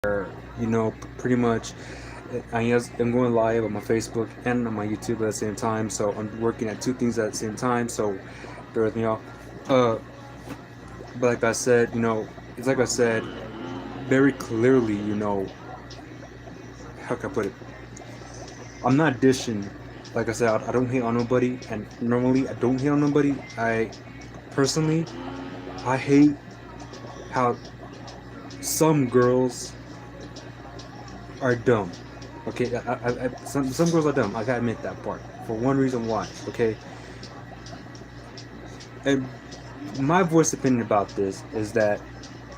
Pretty much I'm going live on my Facebook and on my YouTube at the same time. So I'm working at two things at the same time. So bear with me, all. Uh, but like I said, it's like I said very clearly. How can I put it? I'm not dishing. Like I said, I don't hate on nobody, and normally I don't hate on nobody. Personally, I hate how some girls are dumb. Okay, some girls are dumb. I gotta admit that part. For one reason why. Okay, and my voice opinion about this is that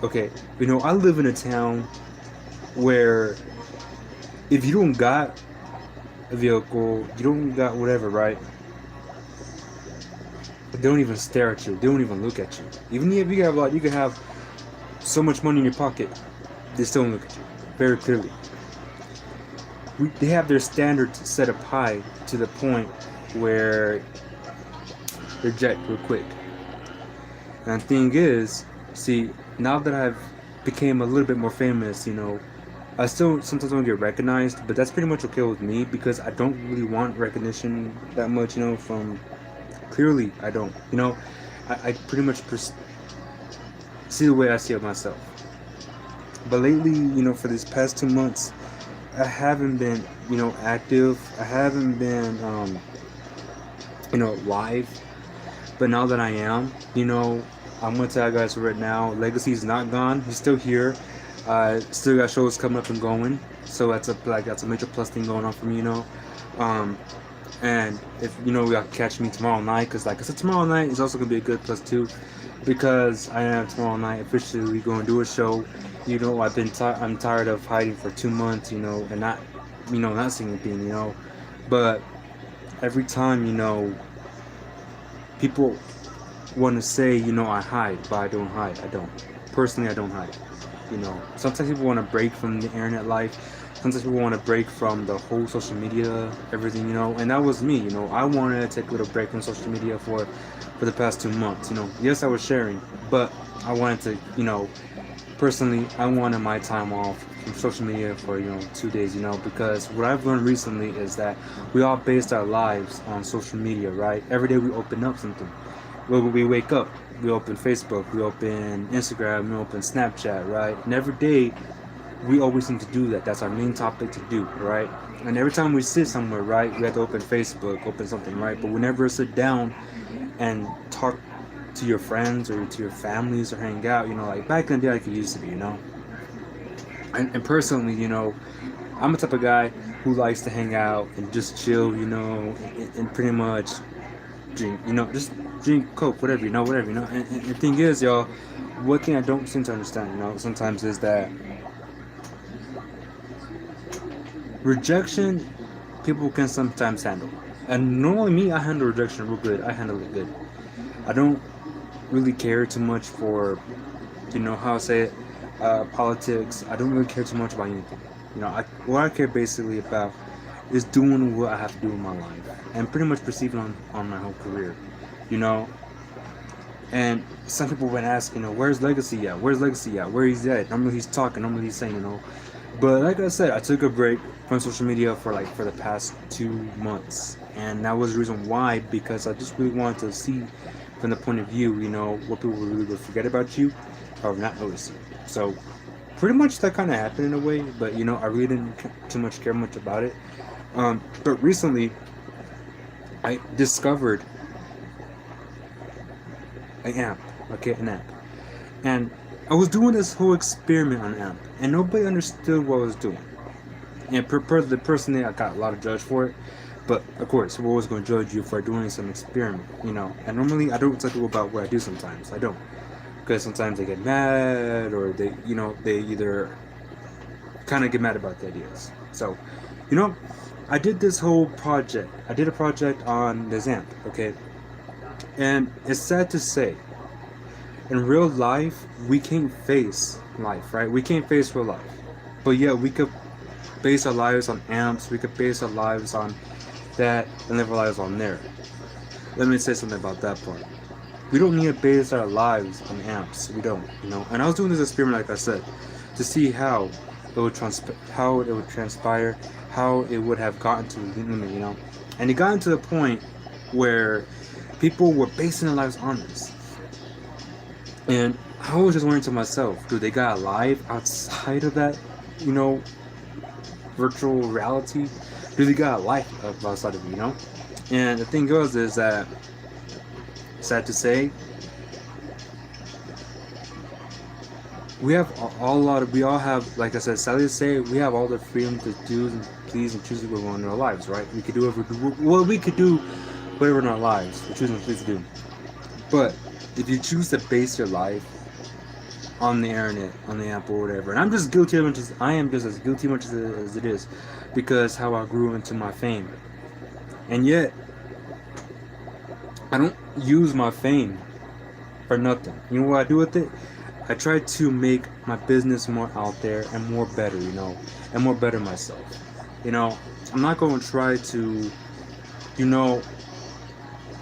okay, I live in a town where if you don't got a vehicle, you don't got whatever, right? They don't even stare at you. They don't even look at you. Even if you have like you can have so much money in your pocket, they still don't look at you very clearly. They have their standards set up high to the point where they're jacked real quick. And the thing is, see, now that I've became a little bit more famous, I still sometimes don't get recognized, but that's pretty much okay with me because I don't really want recognition that much, from clearly I don't. I pretty much see the way I see it myself. But lately, for these past 2 months, I haven't been, active. I haven't been, live. But now that I am, I'm gonna tell you guys right now, Legacy's not gone. He's still here. Still got shows coming up and going. So that's a major plus thing going on for me, Um, and if we got to catch me tomorrow night, because like I said, tomorrow night is also gonna be a good plus too, because I am tomorrow night officially going to do a show. I'm tired of hiding for 2 months, and not seeing anything, But every time, people want to say, I hide, but I don't hide. I don't. Personally, I don't hide. Sometimes people want to break from the internet life. Sometimes people want to break from the whole social media, everything, And that was me, I wanted to take a little break from social media for the past 2 months, Yes, I was sharing, but I wanted to, personally, I wanted my time off from social media for 2 days, because what I've learned recently is that we all based our lives on social media, right? Every day we open up something. When we wake up, we open Facebook, we open Instagram, we open Snapchat, right? And every day we always need to do that. That's our main topic to do, right? And every time we sit somewhere, right, we have to open Facebook, open something, right? But we never sit down and talk to your friends or to your families or hang out, like back in the day like it used to be, And personally, I'm the type of guy who likes to hang out and just chill, and pretty much drink, just drink Coke, whatever, whatever, And the thing is, y'all, what thing I don't seem to understand, sometimes is that rejection, people can sometimes handle. And normally me, I handle rejection real good. I handle it good. I don't really care too much for, how I say it, politics. I don't really care too much about anything. What I care basically about is doing what I have to do in my life and pretty much proceeding on my whole career, you know. And some people have been asking, where's Legacy at? Where's Legacy at? Where he's at? Normally he's talking, normally he's saying, But like I said, I took a break from social media for the past 2 months, and that was the reason why, because I just really wanted to see from the point of view, what people really would forget about you or not notice you. So pretty much that kind of happened in a way, but I really didn't too much care much about it. But recently, I discovered an amp, okay, an amp, and I was doing this whole experiment on amp, and nobody understood what I was doing. And personally, I got a lot of judged for it, but of course, we're always going to judge you for doing some experiment, And normally, I don't tell people about what I do. Sometimes I don't, because sometimes they get mad, or they either kind of get mad about the ideas. So, I did this whole project. I did a project on this amp, okay, and it's sad to say, in real life, we can't face life, right? We can't face real life. But yeah, we could base our lives on amps, we could base our lives on that, and live our lives on there. Let me say something about that part. We don't need to base our lives on amps. We don't, And I was doing this experiment, like I said, to see how how it would transpire, how it would have gotten to the limit, and it got to the point where people were basing their lives on this. And I was just wondering to myself, do they got a life outside of that, you know, virtual reality? Do they got a life outside of it? And the thing goes is that, sad to say, we have we all have, like I said, sadly to say, we have all the freedom to do and please and choose what we want in our lives, right? We could do we could do whatever in our lives we choose and please to do. But if you choose to base your life on the internet, on the app or whatever, and I am just as guilty much as it is, because how I grew into my fame, and yet I don't use my fame for nothing. You know what I do with it? I try to make my business more out there and more better, and more better myself. I'm not going to try to,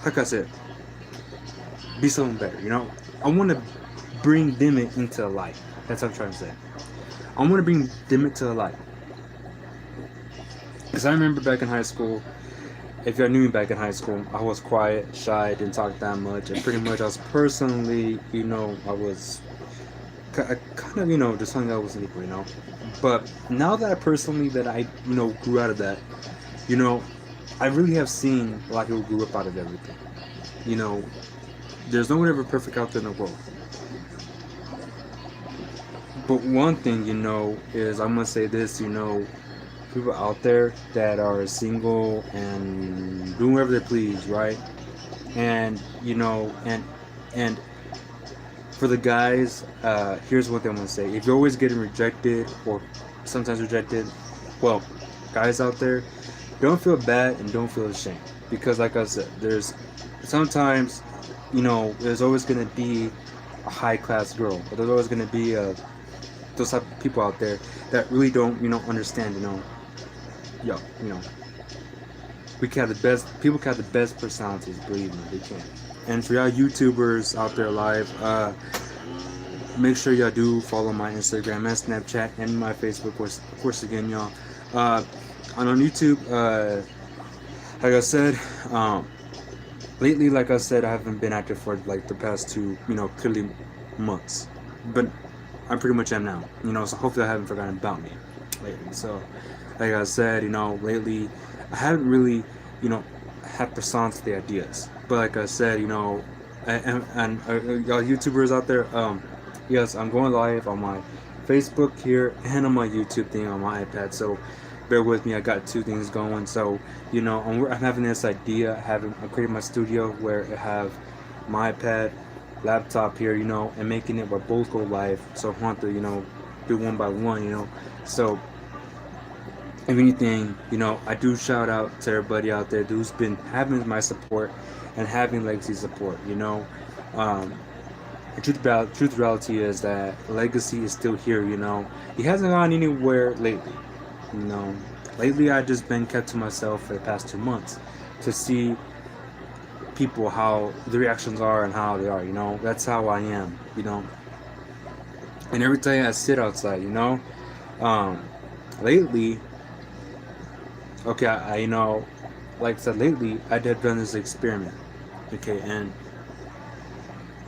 like I said, be something better. I want to bring Dimit into light. That's what I'm trying to say. I want to bring Dimit to light. Because I remember back in high school, if y'all knew me back in high school, I was quiet, shy, didn't talk that much, and pretty much I was personally, I was kind of, just something that was equal. But now that I grew out of that, I really have seen a lot of people grew up out of everything. There's no one ever perfect out there in the world. But one thing, is I'm gonna say this, people out there that are single and doing whatever they please, right? And and for the guys, here's what I'm gonna say: if you're always getting rejected or sometimes rejected, well, guys out there, don't feel bad and don't feel ashamed, because, like I said, there's sometimes, there's always gonna be a high class girl, but there's always gonna be those type of people out there that really don't, understand, we can have the best people can have the best personalities, believe me, they can. And for y'all YouTubers out there live, make sure y'all do follow my Instagram and Snapchat and my Facebook, of course again, y'all. And on YouTube, like I said, lately, like I said, I haven't been active for like the past 2, clearly months, but I pretty much am now, so hopefully I haven't forgotten about me lately. So, like I said, lately I haven't really, had persons the ideas. But like I said, and y'all YouTubers out there, yes, I'm going live on my Facebook here and on my YouTube thing on my iPad. So bear with me, I got 2 things going. So, I'm having this idea, I'm creating my studio where I have my iPad, laptop here, and making it where both go live. So I want to, do one by one, So if anything, I do shout out to everybody out there who's been having my support and having Legacy support. The truth reality is that Legacy is still here. He hasn't gone anywhere lately. Lately I just been kept to myself for the past 2 months to see people, how the reactions are and how they are. That's how I am. And every time I sit outside, lately. Okay, I like I said, lately I did done this experiment. Okay, and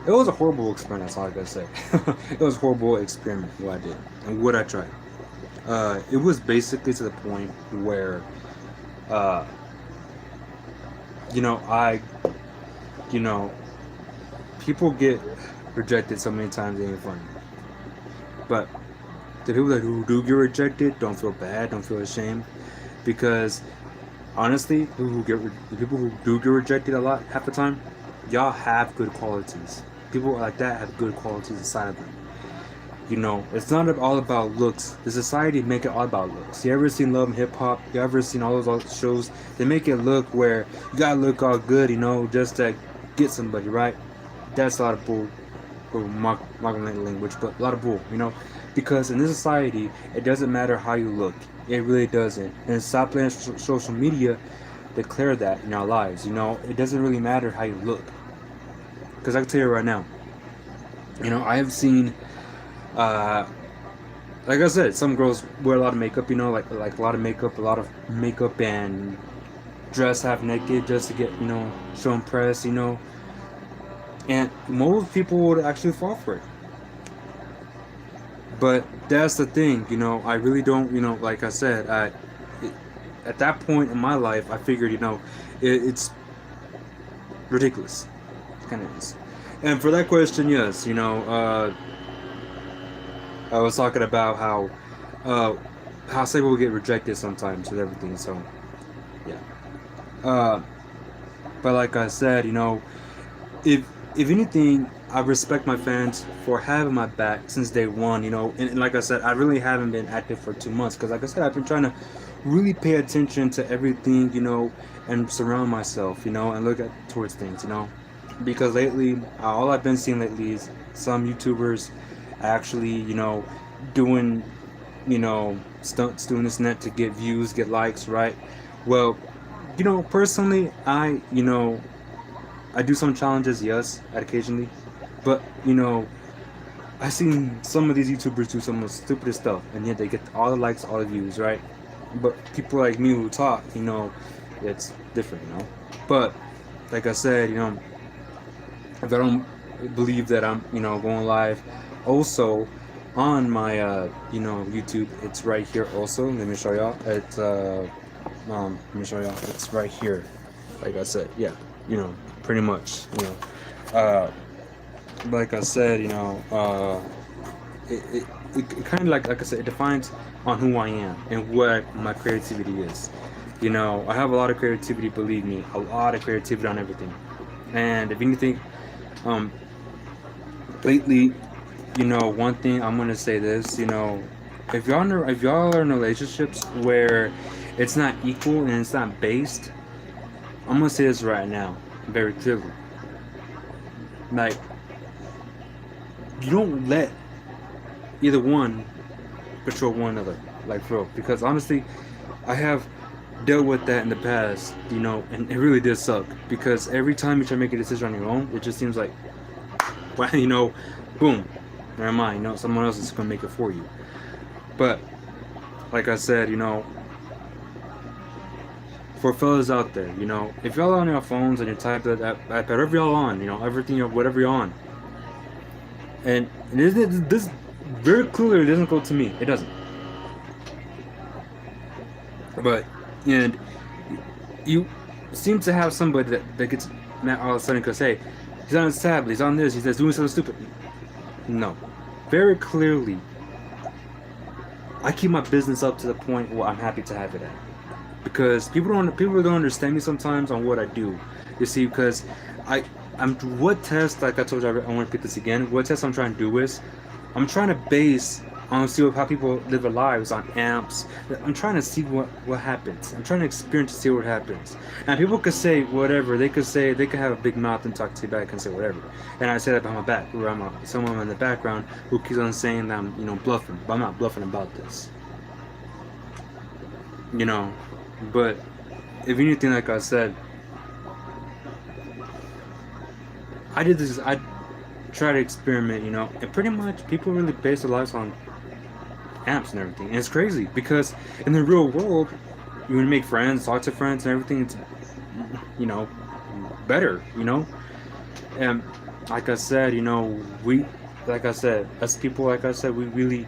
it was a horrible experiment. That's all I gotta say. It was a horrible experiment what I did and what I tried. It was basically to the point where, I, people get rejected so many times it ain't funny. But the people that who do get rejected, don't feel bad, don't feel ashamed. Because honestly, the people who do get rejected a lot, half the time, y'all have good qualities. People like that have good qualities inside of them. It's not all about looks. The society make it all about looks. You ever seen Love and Hip Hop? You ever seen all those shows? They make it look where you gotta look all good, just to get somebody, right? That's a lot of bull, or marketing language, but a lot of bull, because in this society, it doesn't matter how you look. It really doesn't. And stop letting social media declare that in our lives. It doesn't really matter how you look. Because I can tell you right now, I have seen, like like I said, some girls wear a lot of makeup, you know, like a lot of makeup and dress half naked just to get, you know, show impress, you know, and most people would actually fall for it. But that's the thing, you know, I really don't, you know, like I said, it, at that point in my life, I figured, you know, it's ridiculous, kind of is. And for that question, yes, you know, I was talking about uh, how some people get rejected sometimes with everything. So yeah, uh, but like I said, you know, if if anything, I respect my fans for having my back since day one. You know, and like I said, I really haven't been active for 2 months because, like I said, I've been trying to really pay attention to everything, you know, and surround myself, you know, and look at towards things, you know, because lately, all I've been seeing lately is some YouTubers actually, you know, doing, you know, stunts, doing this net to get views, get likes, right? Well, you know, personally, you know, I do some challenges, yes, occasionally, but you know, I've seen some of these YouTubers do some of the stupidest stuff, and yet they get all the likes, all the views, right? But people like me who talk, you know, it's different, you know. But like I said, you know, if I don't believe that I'm, you know, going live, also on my, you know, YouTube, it's right here. Also, let me show y'all. It's let me show y'all. It's right here. Like I said, yeah, you know, pretty much, you know. Uh, like I said, you know, it, it, it kind of like I said, it defines on who I am and what my creativity is. You know, I have a lot of creativity, believe me, a lot of creativity on everything. And if anything, um, lately, you know, one thing I'm gonna say this, you know, if y'all are in relationships where it's not equal and it's not based, I'm gonna say this right now, very clearly. Like, you don't let either one control one another, like for real. Because honestly, I have dealt with that in the past, you know, and it really did suck. Because every time you try to make a decision on your own, it just seems like, well, you know, boom, never mind, you know, someone else is gonna make it for you. But like I said, you know, for fellas out there, you know, if y'all on your phones and you type that at whatever y'all on, you know, everything, whatever you're on, and this very clearly doesn't go to me. It doesn't. But and you seem to have somebody that gets mad all of a sudden because hey, he's on his tablet, he's on this, he's just doing something stupid. No, very clearly, I keep my business up to the point where I'm happy to have it at. Because people don't understand me sometimes on what I do. You see, because I I'm what test like I told you I want to repeat this again. What test I'm trying to do is I'm trying to base on see how people live their lives on amps. I'm trying to see what happens. I'm trying to experience to see what happens. And people could say whatever. They could say they could have a big mouth and talk to you back and say whatever. And I say that behind my back, where I'm someone in the background who keeps on saying that I'm bluffing, but I'm not bluffing about this. You know, but if anything, like I said, I did this. I try to experiment, you know, and pretty much people really base their lives on apps and everything. And it's crazy because in the real world, you want to make friends, talk to friends, and everything. It's you know better, you know. And like I said, you know, like I said, as people, like I said, we really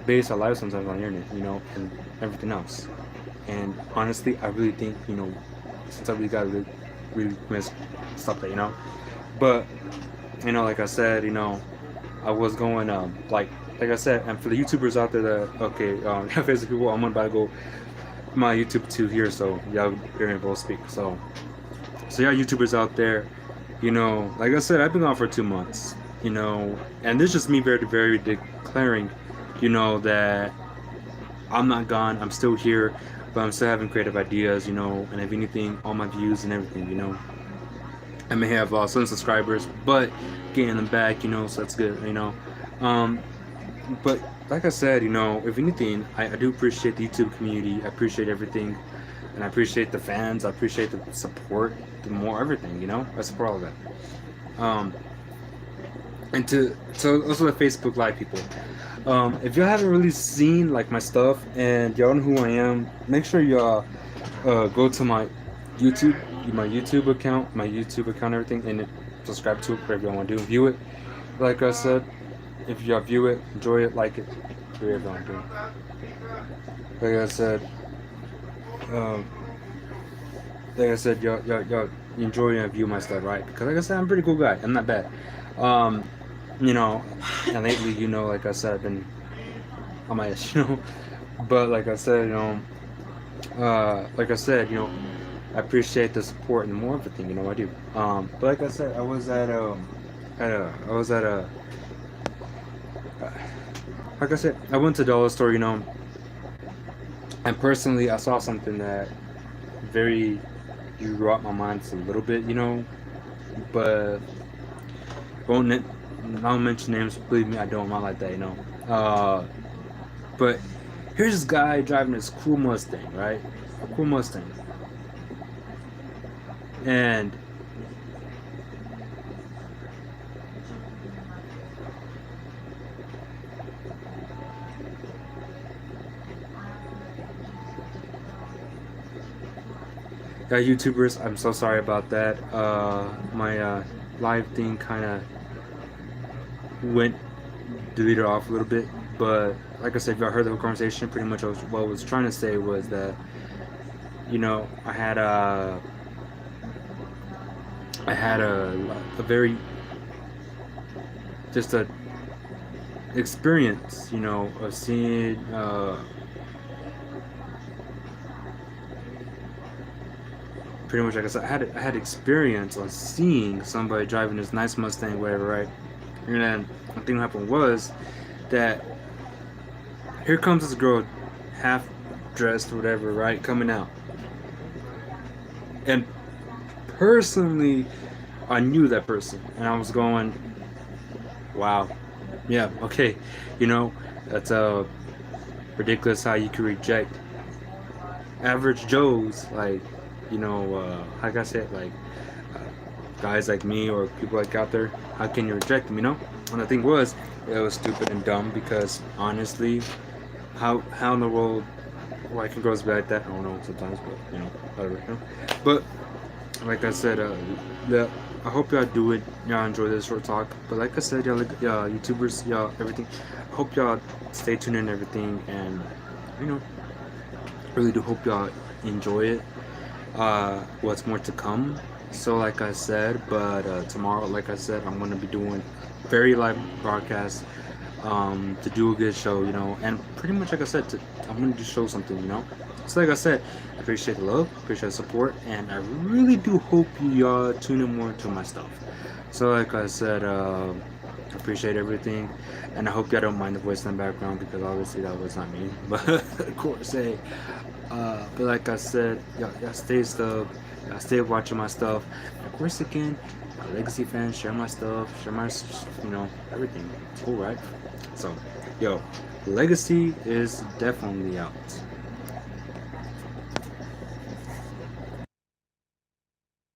base our lives sometimes on the internet, you know, and everything else. And honestly, I really think, you know, sometimes we gotta really miss stuff that, you know. But you know, like I said, you know, I was going like I said, and for the YouTubers out there that okay, Facebook people, I'm about to go my YouTube too here, so y'all hear me both speak. So yeah, YouTubers out there, you know, like I said, I've been gone for 2 months, you know, and this is just me very declaring, you know, that I'm not gone, I'm still here, but I'm still having creative ideas, you know, and if anything, all my views and everything, you know. I may have some subscribers, but getting them back, you know, so that's good, you know. Um, but like I said, you know, if anything, I do appreciate the YouTube community. I appreciate everything, and I appreciate the fans. I appreciate the support, the more everything, you know. I support all of that. And to also the Facebook Live people, If y'all haven't really seen like my stuff and y'all know who I am, make sure y'all go to YouTube, my YouTube account, everything, and subscribe to it, whatever y'all want to do. View it. Like I said, if y'all view it, enjoy it, like it, do whatever y'all want to do. Like I said, um, y'all enjoy and view my stuff, right? Because like I said, I'm a pretty cool guy. I'm not bad. Um, you know, and lately, like I said, I've been on my ass, But like I said, I appreciate the support and more everything, I do. But like I said, I was at a, uh, like I said, I went to Dollar Store, and personally, I saw something that very drew out my mind just a little bit, but won't I don't mention names. Believe me, I don't. I'm not like that, But here's this guy driving this cool Mustang, right? A cool Mustang, and YouTubers, I'm so sorry about that. My live thing kind of went deleted off a little bit, but like I said, if y'all heard the whole conversation, pretty much what I was trying to say was that I had a very just a experience, of seeing pretty much like I said, I had experience on seeing somebody driving this nice Mustang, whatever, right? And then the thing that happened was that here comes this girl, half dressed, whatever, right, coming out. And personally, I knew that person, and I was going, wow, yeah, okay, that's ridiculous how you can reject average Joes, like, like I said, like guys like me or people like out there. How can you reject them? And the thing was, it was stupid and dumb because honestly, how in the world why can girls be like that? I don't know sometimes, but whatever. But like I said, I hope y'all do it. Y'all enjoy this short talk. But like I said, y'all YouTubers, y'all everything. I hope y'all stay tuned in and everything, and really do hope y'all enjoy it. What's more to come. So like I said, but tomorrow, like I said, I'm gonna be doing very live broadcast to do a good show, and pretty much like I said, I'm gonna just show something, So like I said, I appreciate the love, appreciate the support, and I really do hope y'all tune in more to my stuff. So like I said, I appreciate everything, and I hope y'all don't mind the voice in the background because obviously that was not me, but of course, hey. But like I said, y'all stay stuff. Y'all stay watching my stuff. And of course, again, my Legacy fans, share my stuff, share my, everything. It's cool, right? So, Legacy is definitely out.